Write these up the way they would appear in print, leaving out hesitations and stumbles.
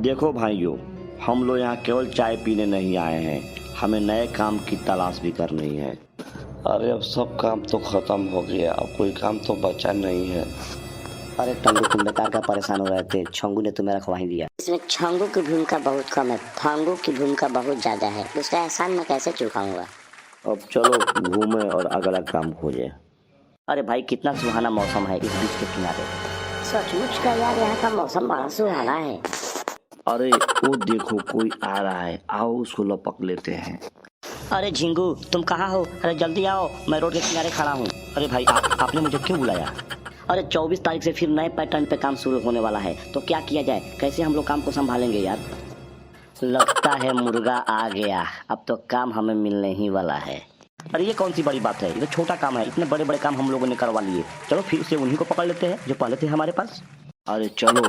देखो भाइयों, हम लोग यहाँ केवल चाय पीने नहीं आए हैं, हमें नए काम की तलाश भी करनी है। अरे अब सब काम तो खत्म हो गया, अब कोई काम तो बचा नहीं है। अरे टंगू, तुम बेकार का परेशान हो रहे थे, छंगू ने तुम्हें रखवा ही दिया। इसमें छंगू की भूमिका बहुत कम है, फांगू की भूमिका बहुत ज्यादा है। उसका एहसान मैं कैसे चुकाऊंगा। अब चलो घूमें और अगला काम खोजें। अरे भाई, कितना सुहाना मौसम है इस बीच के किनारे। सचमुच का यार, यहाँ का मौसम बड़ा सुहाना है। अरे वो देखो, कोई आ रहा है, आओ उसको लपक लेते हैं। अरे झिंगू, तुम कहाँ हो? अरे जल्दी आओ, मैं रोड के किनारे खड़ा हूँ। अरे भाई, आपने मुझे क्यों बुलाया? अरे 24 तारीख से फिर नए पैटर्न पे काम शुरू होने वाला है, तो क्या किया जाए? कैसे हम लोग काम को संभालेंगे यार? लगता है मुर्गा आ गया, अब तो काम हमें मिलने ही वाला है। अरे ये कौन सी बड़ी बात है, ये तो छोटा काम है। इतने बड़े बड़े काम हम लोगों ने करवा लिए, चलो फिर से उन्हीं को पकड़ लेते हैं जो पहले थे हमारे पास। अरे चलो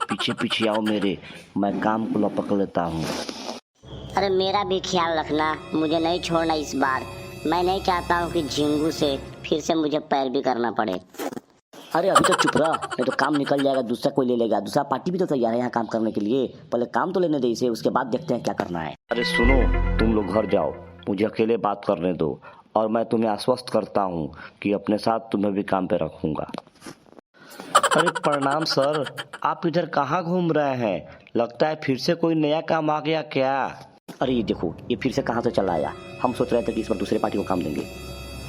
पीछे पीछे आओ मेरे, मैं काम को लपक लेता हूँ। अरे मेरा भी ख्याल रखना, मुझे नहीं छोड़ना इस बार। मैं नहीं चाहता हूँ कि झिंगू से फिर से मुझे पैर भी करना पड़े। अरे अभी तो चुप रहा, नहीं तो काम निकल जाएगा, दूसरा कोई ले लेगा। दूसरा पार्टी भी तो तैयार है यहाँ काम करने के लिए। पहले काम तो लेने दे इसे, उसके बाद देखते हैं क्या करना है। अरे सुनो, तुम लोग घर जाओ, मुझे अकेले बात करने दो, और मैं तुम्हें आश्वस्त करता हूँ कि अपने साथ तुम्हें भी काम पे रखूंगा। अरे प्रणाम सर, आप इधर कहाँ घूम रहे हैं? लगता है फिर से कोई नया काम आ गया क्या? अरे ये देखो, ये फिर से कहाँ से चला आया। हम सोच रहे थे कि इस बार दूसरे पार्टी को काम देंगे।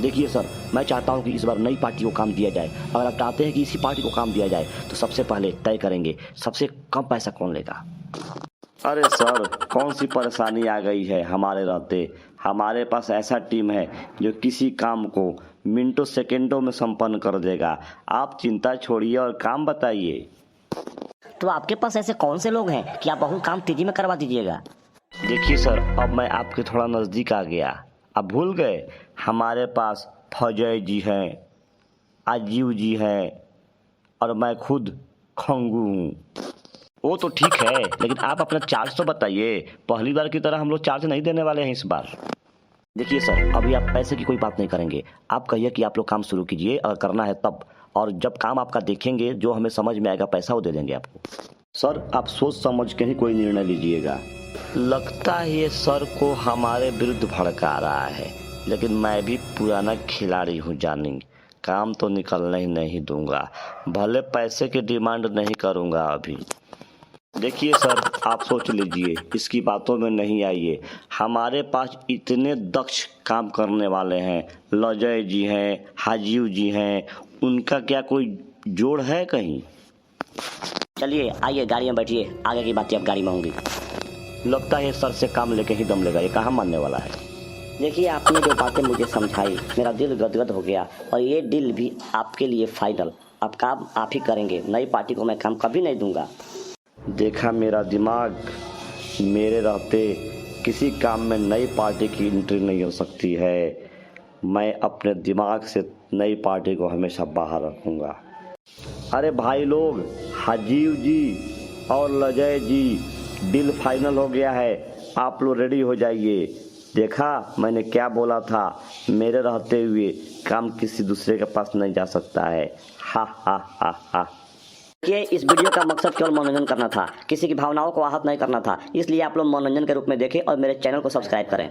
देखिए सर, मैं चाहता हूँ कि इस बार नई पार्टी को काम दिया जाए। अगर आप चाहते हैं कि इसी पार्टी को काम दिया जाए तो सबसे पहले तय करेंगे सबसे कम पैसा कौन लेगा। अरे सर, कौन सी परेशानी आ गई है हमारे रहते? हमारे पास ऐसा टीम है जो किसी काम को मिनटों सेकंडों में संपन्न कर देगा। आप चिंता छोड़िए और काम बताइए। तो आपके पास ऐसे कौन से लोग हैं कि आप बहुत काम तेजी में करवा दीजिएगा? देखिए सर, अब मैं आपके थोड़ा नज़दीक आ गया। अब भूल गए? हमारे पास फौजय जी हैं, अजीव जी हैं, और मैं खुद खंगू हूँ। वो तो ठीक है, लेकिन आप अपना चार्ज तो बताइए। पहली बार की तरह हम लोग चार्ज नहीं देने वाले हैं इस बार। देखिए सर, अभी आप पैसे की कोई बात नहीं करेंगे। आप कहिए कि आप लोग काम शुरू कीजिए, अगर करना है तब, और जब काम आपका देखेंगे जो हमें समझ में आएगा पैसा वो दे देंगे आपको। सर, आप सोच समझ के ही कोई निर्णय लीजिएगा। लगता है ये सर को हमारे विरुद्ध भड़का रहा है, लेकिन मैं भी पुराना खिलाड़ी हूँ जानी। काम तो निकलने ही नहीं दूंगा, भले पैसे की डिमांड नहीं करूँगा अभी। देखिए सर, आप सोच लीजिए, इसकी बातों में नहीं आइए। हमारे पास इतने दक्ष काम करने वाले हैं, लजय जी हैं, हाजीव जी हैं, उनका क्या कोई जोड़ है कहीं? चलिए आइए, गाड़ी में बैठिए, आगे की बातें अब गाड़ी में होंगी। लगता है सर से काम लेके ही दम लेगा, ये कहाँ मानने वाला है। देखिए, आपने जो बातें मुझे समझाई, मेरा दिल गदगद हो गया, और ये डील भी आपके लिए फाइनल। अब काम आप ही करेंगे, नई पार्टी को मैं काम कभी नहीं दूंगा। देखा मेरा दिमाग, मेरे रहते किसी काम में नई पार्टी की एंट्री नहीं हो सकती है। मैं अपने दिमाग से नई पार्टी को हमेशा बाहर रखूंगा। अरे भाई लोग, हाजीव जी और लजय जी, डील फाइनल हो गया है, आप लोग रेडी हो जाइए। देखा मैंने क्या बोला था, मेरे रहते हुए काम किसी दूसरे के पास नहीं जा सकता है। हा हा हा हा। ये इस वीडियो का मकसद केवल मनोरंजन करना था, किसी की भावनाओं को आहत नहीं करना था, इसलिए आप लोग मनोरंजन के रूप में देखें और मेरे चैनल को सब्सक्राइब करें।